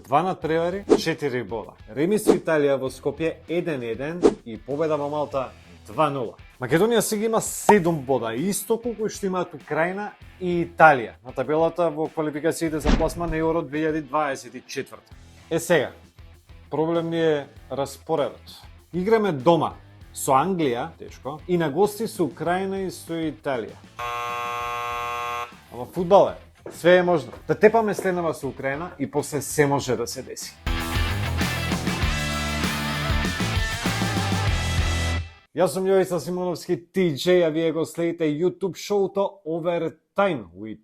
2 надпревари, 4 бода. Ремис со Италија во Скопје 1-1 и победа во Малта 2-0. Македонија сега има 7 бода, исто колку што имаат Украина и Италија на табелата во квалификациите за пласман на Евро 2024. Сега, проблем ни е распоредот. Играме дома со Англија, тешко, и на гости со Украина и со Италија. Ама фудбал е. Све е можно. Да тепаме следнава со Украина и после се може да се деси. Јас сум Јовица Симоновски, TJ, а вие го следите YouTube шоуто Overtime with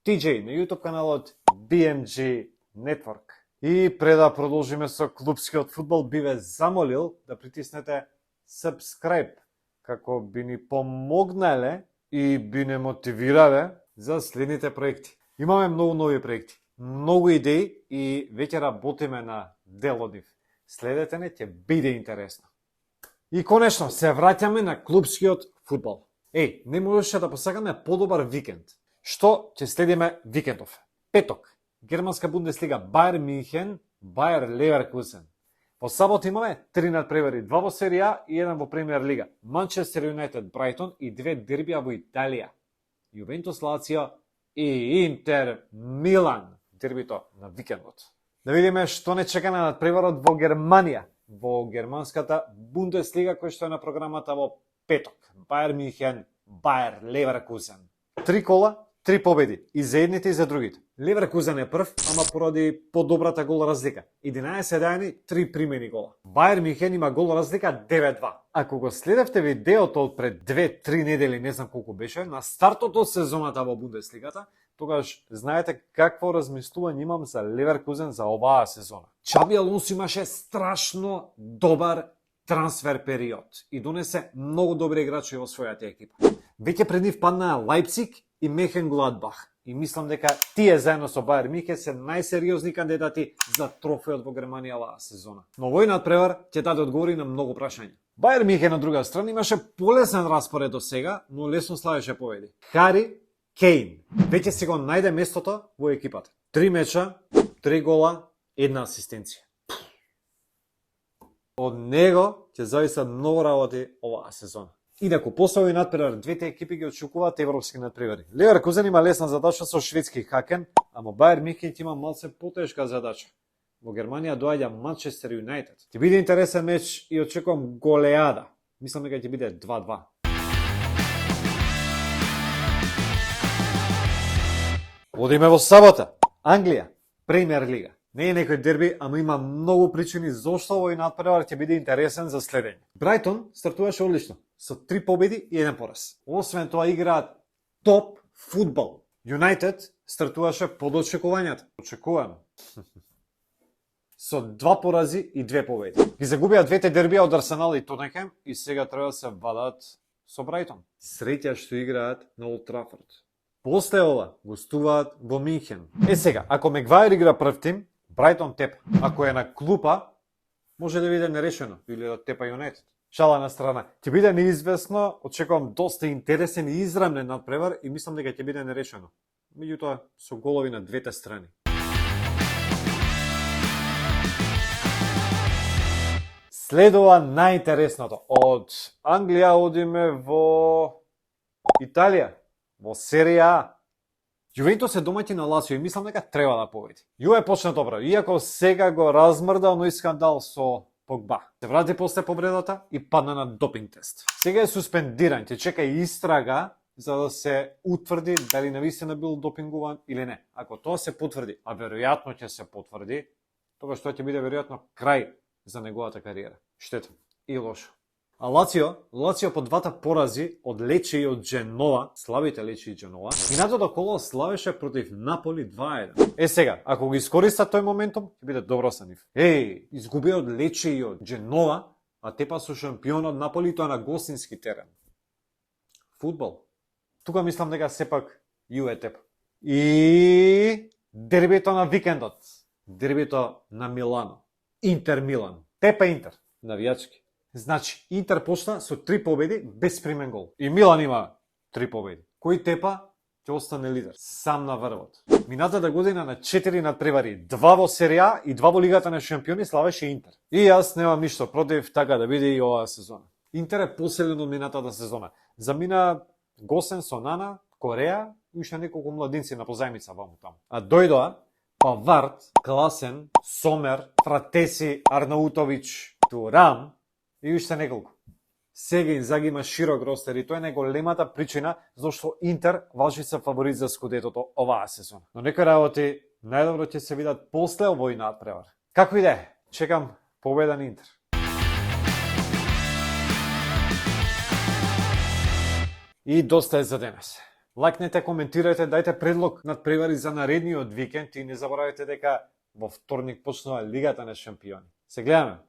TJ на YouTube каналот BMG Network. И пред да продолжиме со клупскиот фудбал, би ве замолил да притиснете subscribe, како би ни помогнале и би не мотивирале за следните проекти. Имаме многу нови проекти, многу идеи и веќе работиме на дел од нив. Следете не, ќе биде интересно. И конечно, се враќаме на клупскиот фудбал. Не можеше да посакаме подобар викенд. Што ќе следиме викендов? Петок, Германска Бундеслига, Бајер Мюнхен, Бајер Леверкузен. Во сабот имаме 3 надпревари, 2 во серија и 1 во Премиер лига. Манчестер Юнайтед, Брайтон и 2 дербија во Италија. Јувентус Лацио и Интер Милан, дербито на викендот. Да видиме што не чека на надпреварот во Германија, во германската Бундеслига, кој што е на програмата во петок. Бајер Мюнхен, Бајер Леверкузен. 3 кола, 3 победи, и за едните и за другите. Леверкузен е прв, ама поради подобрата гол разлика. 11 дајани, 3 примени гола. Бајер Мюнхен има гол разлика 9-2. Ако го следевте видеото од пред 2-3 недели, не знам колку беше, на стартот од сезоната во Бундеслигата, тогаш знаете какво размислување имам за Леверкузен за оваа сезона. Чаби Алонсо имаше страшно добар трансфер период и донесе многу добри играчи во својата екипа. Веќе пред нив паднаа Лајпциг и Мехенгладбах. И мислам дека тие заедно со Бајер Мюнхен се најсериозни кандидати за трофеот во Германија оваа сезона. Но овој надпревар ќе даде одговори на многу прашања. Бајер Мюнхен на друга страна имаше полесен распоред до сега, но лесно славеше победи. Хари Кейн веќе си го најде местото во екипата. 3 меча, 3 гола, 1 асистенција. Од него ќе зависат многу работи оваа сезона. Инаку, после овој надпревар, двете екипи ги очекуваат европски надпревари. Леверкузен има лесна задача со шведски Хакен, ама Бајер Мюнхен има малце потешка задача. Во Германија доаѓа Манчестер Юнайтед. Ќе биде интересен меч и очекувам голеада. Мислам дека ќе биде 2-2. Одиме во сабота. Англија, Премиер лига. Не е некој дерби, ама има многу причини зошто овој надпревар ќе биде интересен за следење. Брайтон стартуваше одлично, со 3 победи и 1 пораз. Освен тоа играат топ фудбал. Юнайтед стартуваше под очекувањата. Очекувано. Со 2 порази и 2 победи. Ги загубија двете дербија од Арсенал и Тотенхем и сега треба да се вадат со Брайтон. Среќа што играат на Олд Трафорд. После ова гостуваат во Мюнхен. Сега, ако Мегвајер игра прв тим, Брайтон тепа. Ако е на клупа, може да биде нерешено или да тепа Юнайтед. Шала на страна. Ќе биде неизвестно, очекувам доста интересен и израмен надпревар и мислам дека ќе биде нерешено. Меѓутоа, со голови на двете страни. Следува најинтересното. Од Англија одиме во Италија, во серија А. Јувентус е домаќин на Лацио и мислам дека треба да победи. Јуве почна добро, иако сега го размрда оној скандал со Погба. Се врати после повредата и падна на допинг тест. Сега е суспендиран, ќе чека истрага за да се утврди дали навистина бил допингуван или не. Ако тоа се потврди, а веројатно ќе се потврди, тогаш тоа ќе биде веројатно крај за неговата кариера. Штета и лошо. А Лацио по двата порази од Лече и од Дженова, слабите Лече и Дженова, минатото коло славеше против Наполи 2-1. Сега, ако го искористат тој моментум, ќе биде добро за нив. Изгубија од Лече и од Дженова, а тепа со шампионот Наполи, тоа на гостински терен. Фудбал. Тука мислам дека сепак Јуве тепа. И дербито на викендот. Дербито на Милано. Интер Милан. Тепа Интер. Навијачки. Значи, Интер почна со 3 победи без примен гол. И Милан има 3 победи. Кој тепа ќе остане лидер, сам на врвот. Минатата година на 4 надпревари, 2 во серија и 2 во Лигата на шампиони славеше Интер. И јас немам ништо против така да биде и оваа сезона. Интер е посилен од минатата сезона. Замина Госен со Нана, Кореја и уште неколку младинци на позајмица ваму таму. А дојдоа Павард, Класен, Сомер, Фратеси, Арнаутович, Турам и уште неколку. Сега Инзаги има широк ростер и тоа е најголемата причина зашто Интер важи се фаворит за скудетото оваа сезона. Но некои работи најдобро ќе се видат после овој надпревар. Како и да е, чекам победа на Интер. И доста е за денес. Лајкнете, коментирајте, дајте предлог надпревари за наредниот викенд и не заборавајте дека во вторник почнува Лигата на шампиони. Се гледаме!